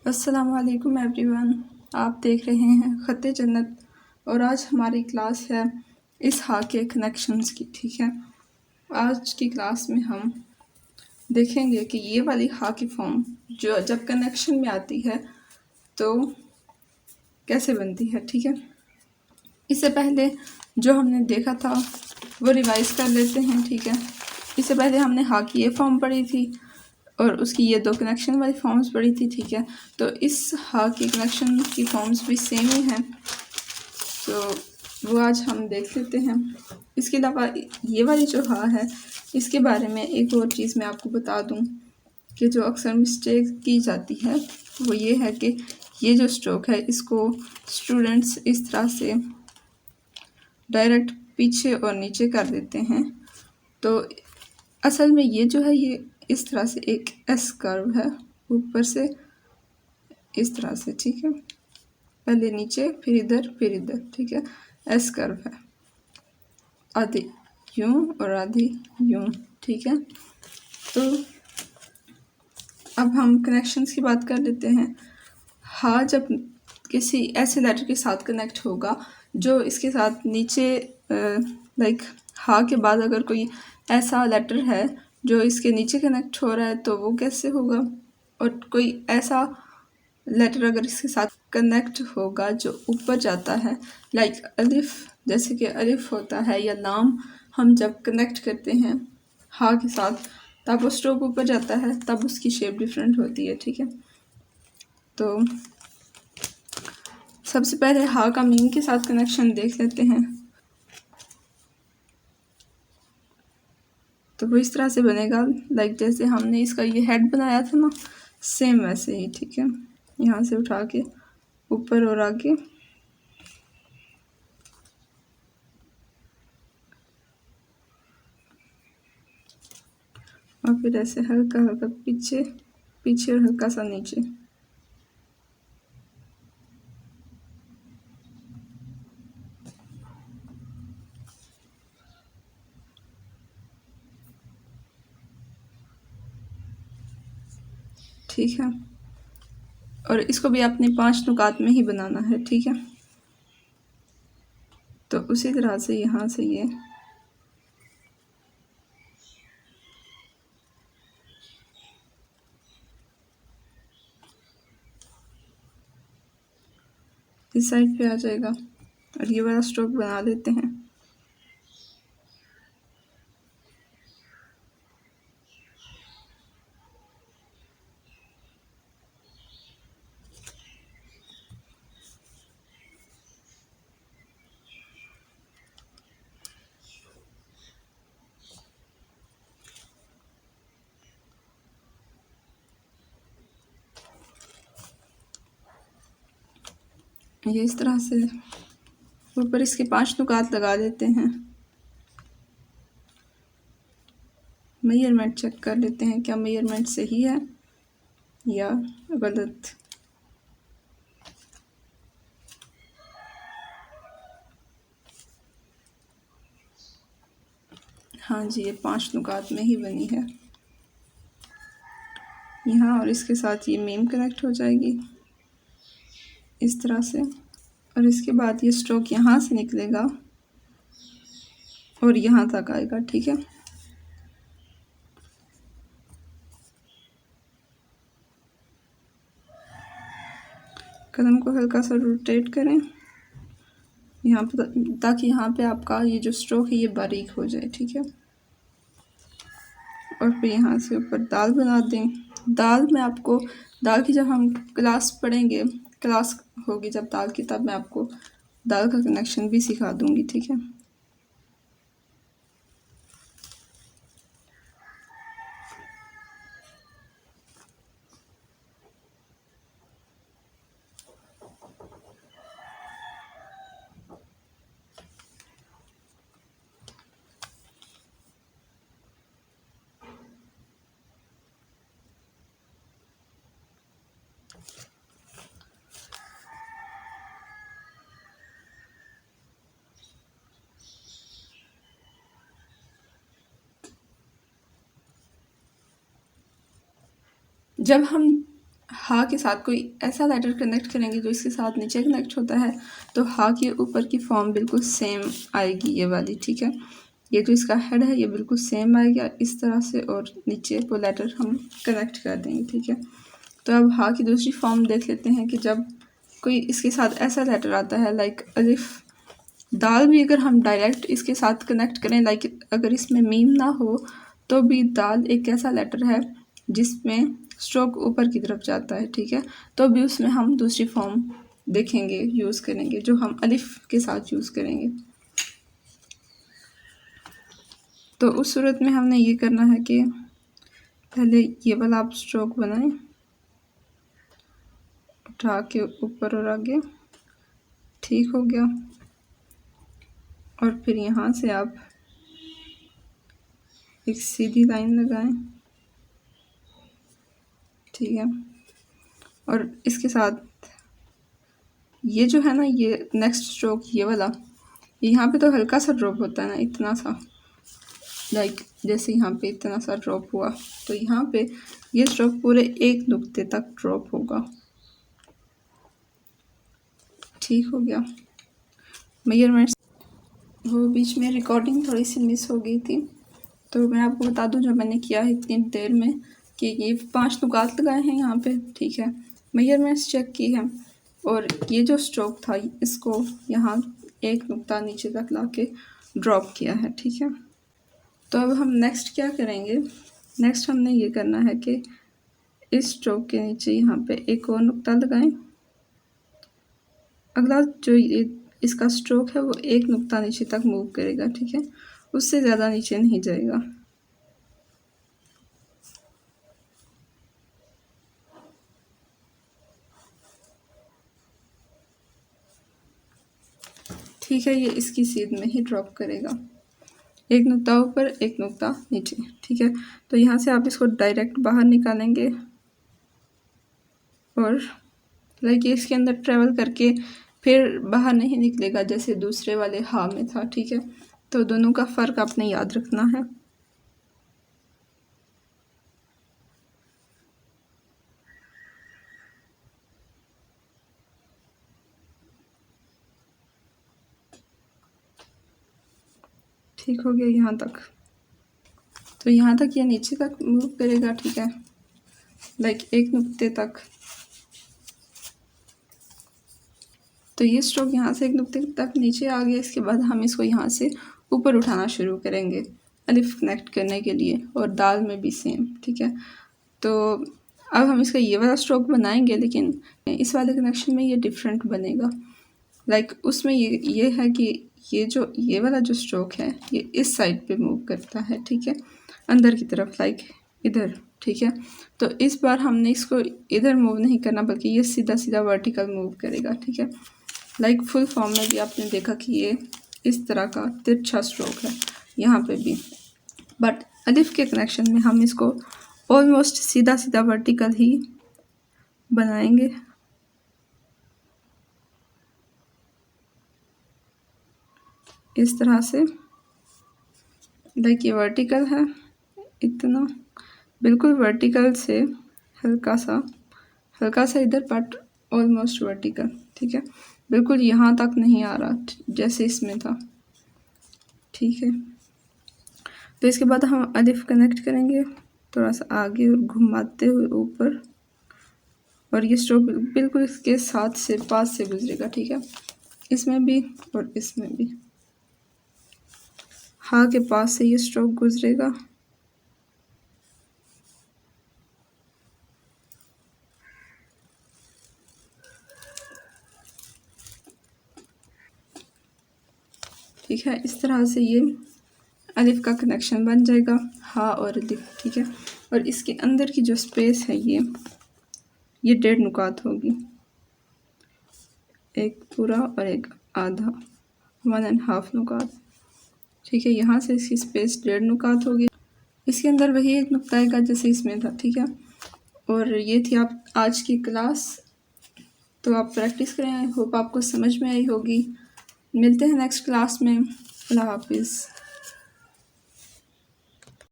अस्सलाम वालेकुम एवरीवन। आप देख रहे हैं ख़त्ते जन्नत और आज हमारी क्लास है इस हा के कनेक्शंस की। ठीक है, आज की क्लास में हम देखेंगे कि ये वाली हा की फॉर्म जो जब कनेक्शन में आती है तो कैसे बनती है। ठीक है, इससे पहले जो हमने देखा था वो रिवाइज कर लेते हैं। ठीक है, इससे पहले हमने हा की ये फॉर्म पढ़ी थी और उसकी ये दो कनेक्शन वाली फॉर्म्स पढ़ी थी। ठीक है, तो इस हा की कनेक्शन की फॉर्म्स भी सेम ही हैं, तो वो आज हम देख लेते हैं। इसके अलावा ये वाली जो हा है इसके बारे में एक और चीज़ मैं आपको बता दूं कि जो अक्सर मिस्टेक की जाती है वो ये है कि ये जो स्ट्रोक है इसको स्टूडेंट्स इस तरह से डायरेक्ट पीछे और नीचे कर देते हैं। तो असल में ये जो है ये इस तरह से एक एस कर्व है, ऊपर से इस तरह से। ठीक है, पहले नीचे फिर इधर। ठीक है, एस कर्व है, आधी यूं और आधी यूं। ठीक है, तो अब हम कनेक्शंस की बात कर लेते हैं। हा जब किसी ऐसे लेटर के साथ कनेक्ट होगा जो इसके साथ नीचे लाइक हा के बाद अगर कोई ऐसा लेटर है जो इसके नीचे कनेक्ट हो रहा है तो वो कैसे होगा, और कोई ऐसा लेटर अगर इसके साथ कनेक्ट होगा जो ऊपर जाता है लाइक अलिफ, जैसे कि अलिफ होता है, या लाम हम जब कनेक्ट करते हैं हा के साथ तब वो स्ट्रोक ऊपर जाता है, तब उसकी शेप डिफरेंट होती है। ठीक है, तो सबसे पहले हा का मीम के साथ कनेक्शन देख लेते हैं। तो वो इस तरह से बनेगा लाइक जैसे हमने इसका ये हेड बनाया था ना, सेम वैसे ही। ठीक है, यहाँ से उठा के ऊपर और आगे, और फिर ऐसे हल्का हल्का पीछे और हल्का सा नीचे। ठीक है, और इसको भी अपने 5 नुकात में ही बनाना है। ठीक है, तो उसी तरह से यहाँ से ये इस साइड पे आ जाएगा और ये वाला स्ट्रोक बना देते हैं। ये इस तरह से ऊपर इसके 5 नुकात लगा देते हैं। मेजरमेंट चेक कर लेते हैं क्या मेजरमेंट सही है या गलत। हाँ जी, ये 5 नुकात में ही बनी है यहाँ, और इसके साथ ये मीम कनेक्ट हो जाएगी इस तरह से, और इसके बाद ये स्ट्रोक यहाँ से निकलेगा और यहाँ तक आएगा। ठीक है, कलम को हल्का सा रोटेट करें यहाँ पर, ताकि यहाँ पे आपका ये जो स्ट्रोक है ये बारीक हो जाए। ठीक है, और फिर यहाँ से ऊपर दाल बना दें। दाल में आपको, दाल की जब हम क्लास पढ़ेंगे, क्लास होगी जब दाल की, तब मैं आपको दाल का कनेक्शन भी सिखा दूँगी। ठीक है, जब हम हा के साथ कोई ऐसा लेटर कनेक्ट करेंगे जो इसके साथ नीचे कनेक्ट होता है, तो हा के ऊपर की फॉर्म बिल्कुल सेम आएगी ये वाली, ठीक है। ये जो इसका हेड है ये बिल्कुल सेम आएगा इस तरह से, और नीचे वो लेटर हम कनेक्ट कर देंगे, ठीक है। तो अब हा की दूसरी फॉर्म देख लेते हैं कि जब कोई इसके साथ ऐसा लेटर आता है लाइक अलिफ। दाल भी अगर हम डायरेक्ट इसके साथ कनेक्ट करें, लाइक अगर इसमें मीम ना हो तो भी दाल एक ऐसा लेटर है जिसमें स्ट्रोक ऊपर की तरफ जाता है, ठीक है। तो भी उसमें हम दूसरी फॉर्म देखेंगे, यूज़ करेंगे, जो हम अलिफ के साथ यूज़ करेंगे। तो उस सूरत में हमने ये करना है कि पहले ये वाला आप स्ट्रोक बनाएं, उठा के ऊपर और आगे, ठीक हो गया। और फिर यहाँ से आप एक सीधी लाइन लगाएं, ठीक है। और इसके साथ ये जो है ना, ये नेक्स्ट स्ट्रोक ये वाला, यहाँ पे तो हल्का सा ड्रॉप होता है ना, इतना सा, लाइक जैसे यहाँ पे इतना सा ड्रॉप हुआ, तो यहाँ पे ये स्ट्रोक पूरे एक नुक्ते तक ड्रॉप होगा, ठीक हो गया। मेजरमेंट्स, वो बीच में रिकॉर्डिंग थोड़ी सी मिस हो गई थी, तो मैं आपको बता दूं जो मैंने किया है इतनी देर में कि ये 5 नुकात लगाए हैं यहाँ पे, ठीक है। मेजरमेंट्स चेक की है, और ये जो स्ट्रोक था इसको यहाँ एक नुक्ता नीचे तक लाके ड्रॉप किया है, ठीक है। तो अब हम नेक्स्ट क्या करेंगे, नेक्स्ट हमने ये करना है कि इस स्ट्रोक के नीचे यहाँ पे एक और नुक्ता लगाएं। अगला जो ये इसका स्ट्रोक है वो एक नुक्ता नीचे तक मूव करेगा, ठीक है, उससे ज़्यादा नीचे नहीं जाएगा। ठीक है, ये इसकी सीध में ही ड्रॉप करेगा, एक नुक्ता ऊपर एक नुक्ता नीचे, ठीक है। तो यहाँ से आप इसको डायरेक्ट बाहर निकालेंगे और लाइक इसके अंदर ट्रेवल करके फिर बाहर नहीं निकलेगा जैसे दूसरे वाले हा में था, ठीक है। तो दोनों का फ़र्क आपने याद रखना है। ठीक हो गया यहाँ तक, तो यहाँ तक ये नीचे तक मूव करेगा, ठीक है, लाइक एक नुक्ते तक। तो ये स्ट्रोक यहाँ से एक नुक्ते तक नीचे आ गया, इसके बाद हम इसको यहाँ से ऊपर उठाना शुरू करेंगे अलिफ कनेक्ट करने के लिए, और दाल में भी सेम, ठीक है। तो अब हम इसका ये वाला स्ट्रोक बनाएंगे, लेकिन इस वाले कनेक्शन में ये डिफरेंट बनेगा। लाइक उसमें ये है कि ये वाला जो स्ट्रोक है ये इस साइड पे मूव करता है, ठीक है, अंदर की तरफ, लाइक इधर, ठीक है। तो इस बार हमने इसको इधर मूव नहीं करना, बल्कि ये सीधा सीधा वर्टिकल मूव करेगा, ठीक है। लाइक फुल फॉर्म में भी आपने देखा कि ये इस तरह का तिरछा स्ट्रोक है यहाँ पे भी, बट अलिफ के कनेक्शन में हम इसको ऑलमोस्ट सीधा सीधा वर्टिकल ही बनाएंगे। इस तरह से, लाइक ये वर्टिकल है इतना, बिल्कुल वर्टिकल से हल्का सा इधर, बट ऑलमोस्ट वर्टिकल, ठीक है, बिल्कुल यहाँ तक नहीं आ रहा जैसे इसमें था, ठीक है। तो इसके बाद हम अलिफ कनेक्ट करेंगे थोड़ा सा आगे और घुमाते हुए ऊपर, और ये स्ट्रोक बिल्कुल इसके साथ से पास से गुजरेगा, ठीक है, इसमें भी और इसमें भी हा के पास से ये स्ट्रोक गुजरेगा। ठीक है, इस तरह से ये अलिफ का कनेक्शन बन जाएगा, हा और अलिफ, ठीक है। और इसके अंदर की जो स्पेस है ये 1.5 नुकात होगी, एक पूरा और एक आधा, 1.5 नुकात, ठीक है। यहाँ से इसकी स्पेस 1.5 नुकात होगी, इसके अंदर वही एक नुक्ता आएगा जैसे इसमें था, ठीक है। और ये थी आप आज की क्लास, तो आप प्रैक्टिस करें, आई होप आपको समझ में आई होगी। मिलते हैं नेक्स्ट क्लास में, अल्लाह हाफिज़।